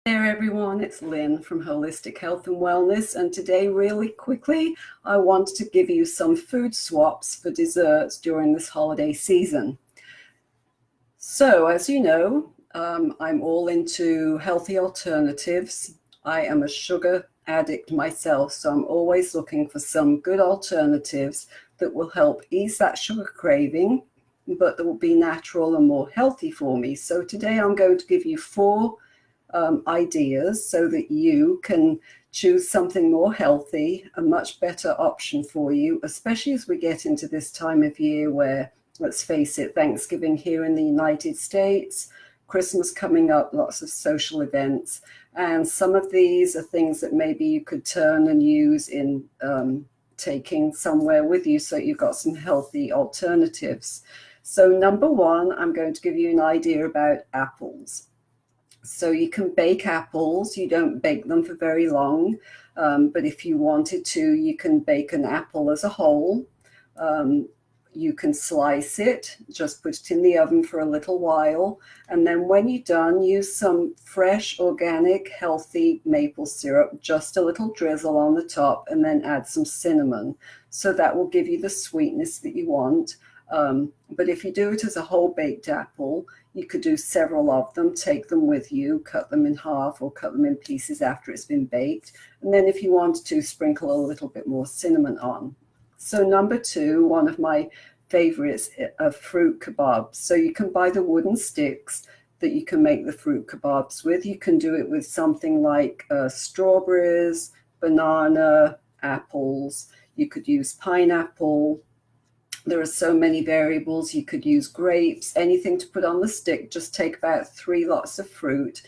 There everyone, it's Lynn from Holistic Health and Wellness, and today really quickly I want to give you some food swaps for desserts during this holiday season. So as you know, I'm all into healthy alternatives. I am a sugar addict myself, so I'm always looking for some good alternatives that will help ease that sugar craving, but that will be natural and more healthy for me. So today I'm going to give you four ideas so that you can choose something more healthy, a much better option for you, especially as we get into this time of year where, let's face it, Thanksgiving here in the United States, Christmas coming up, lots of social events. And some of these are things that maybe you could turn and use in taking somewhere with you so you've got some healthy alternatives. So number one, I'm going to give you an idea about apples. So you can bake apples. You don't bake them for very long, but if you wanted to, you can bake an apple as a whole. You can slice it, just put it in the oven for a little while, and then when you're done, use some fresh, organic, healthy maple syrup, just a little drizzle on the top, and then add some cinnamon. So that will give you the sweetness that you want. But if you do it as a whole baked apple, you could do several of them, take them with you, cut them in half or cut them in pieces after it's been baked. And then if you want to, sprinkle a little bit more cinnamon on. So number two, one of my favorites are fruit kebabs. So you can buy the wooden sticks that you can make the fruit kebabs with. You can do it with something like strawberries, banana, apples. You could use pineapple. There are so many variables. You could use grapes, anything to put on the stick. Just take about 3 lots of fruit.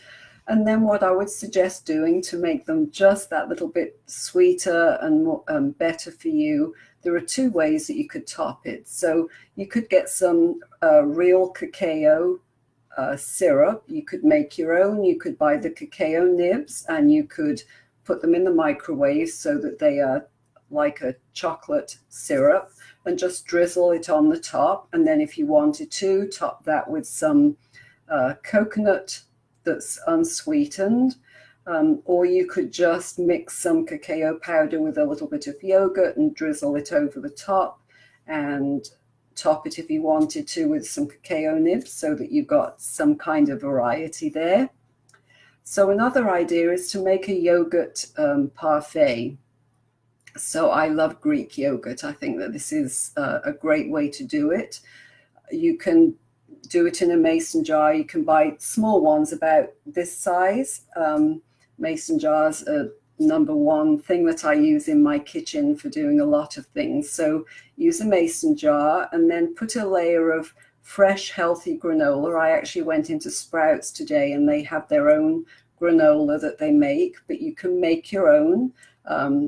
And then what I would suggest doing to make them just that little bit sweeter and more, better for you, there are 2 ways that you could top it. So you could get some real cacao syrup. You could make your own. You could buy the cacao nibs and you could put them in the microwave so that they are like a chocolate syrup, and just drizzle it on the top. And then if you wanted to, top that with some coconut that's unsweetened, or you could just mix some cacao powder with a little bit of yogurt and drizzle it over the top, and top it if you wanted to with some cacao nibs so that you've got some kind of variety there. So another idea is to make a yogurt parfait. So I love Greek yogurt. I think that this is a great way to do it. You can do it in a mason jar. You can buy small ones about this size. Mason jars are number one thing that I use in my kitchen for doing a lot of things. So use a mason jar and then put a layer of fresh, healthy granola. I actually went into Sprouts today and they have their own granola that they make, but you can make your own.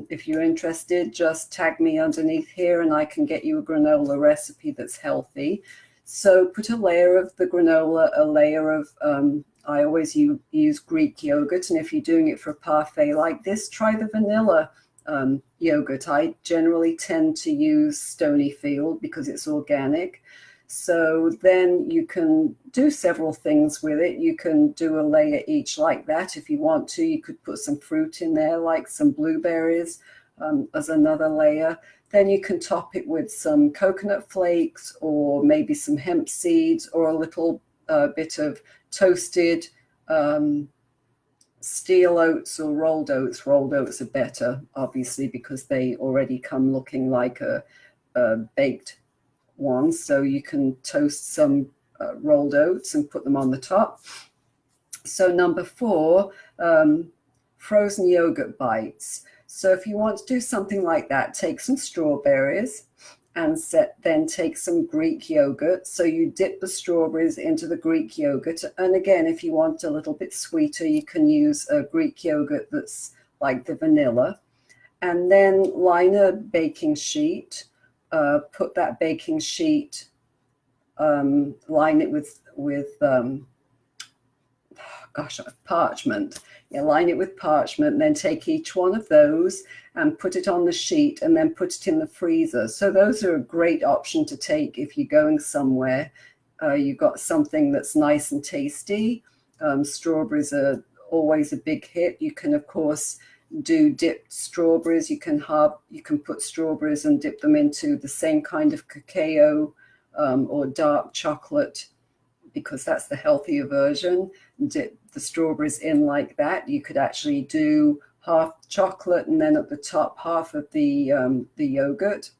If you're interested, just tag me underneath here and I can get you a granola recipe that's healthy. So put a layer of the granola, a layer of, I always use Greek yogurt. And if you're doing it for a parfait like this, try the vanilla yogurt. I generally tend to use Stonyfield because it's organic. So then you can do several things with it. You can do a layer each like that if you want to. You could put some fruit in there, like some blueberries as another layer. Then you can top it with some coconut flakes or maybe some hemp seeds or a little bit of toasted steel oats or rolled oats. Rolled oats are better, obviously, because they already come looking like a baked one. So you can toast some rolled oats and put them on the top. So number 4, frozen yogurt bites. So if you want to do something like that, take some strawberries and then take some Greek yogurt. So you dip the strawberries into the Greek yogurt. And again, if you want a little bit sweeter, you can use a Greek yogurt that's like the vanilla. And then line a baking sheet. Put that baking sheet, line it with parchment. Yeah, line it with parchment, then take each one of those and put it on the sheet and then put it in the freezer. So those are a great option to take if you're going somewhere. You've got something that's nice and tasty. Strawberries are always a big hit. You can, of course, do dipped strawberries. You can put strawberries and dip them into the same kind of cacao or dark chocolate, because that's the healthier version. Dip the strawberries in like that. You could actually do half chocolate and then at the top half of the yogurt,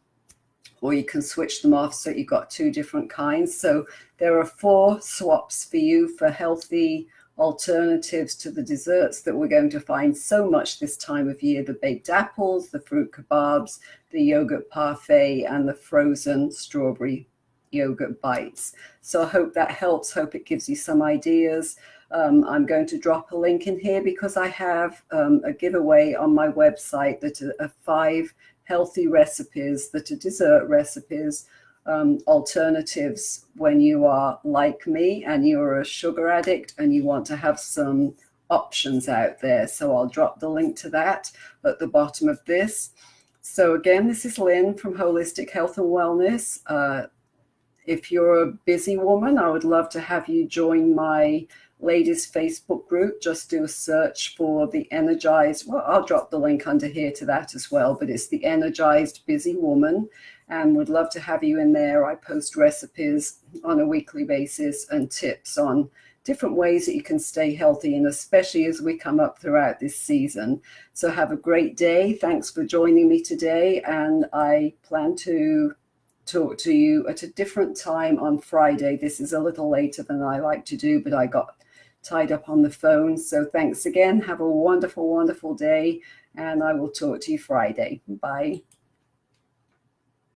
or you can switch them off so you've got two different kinds. So there are 4 swaps for you for healthy alternatives to the desserts that we're going to find so much this time of year: the baked apples, the fruit kebabs, the yogurt parfait, and the frozen strawberry yogurt bites. So I hope that helps. Hope it gives you some ideas. I'm going to drop a link in here because I have a giveaway on my website that are 5 healthy recipes that are dessert recipes, alternatives when you are like me and you're a sugar addict and you want to have some options out there. So I'll drop the link to that at the bottom of this. So again, this is Lynn from Holistic Health and Wellness. If you're a busy woman, I would love to have you join my ladies Facebook group. Just do a search for the Energized. Well, I'll drop the link under here to that as well, but it's the Energized Busy Woman, and would love to have you in there. I post recipes on a weekly basis and tips on different ways that you can stay healthy, and especially as we come up throughout this season. So have a great day. Thanks for joining me today, and I plan to talk to you at a different time on Friday. This is a little later than I like to do, but I got tied up on the phone. So thanks again. Have a wonderful, wonderful day, and I will talk to you Friday. Bye.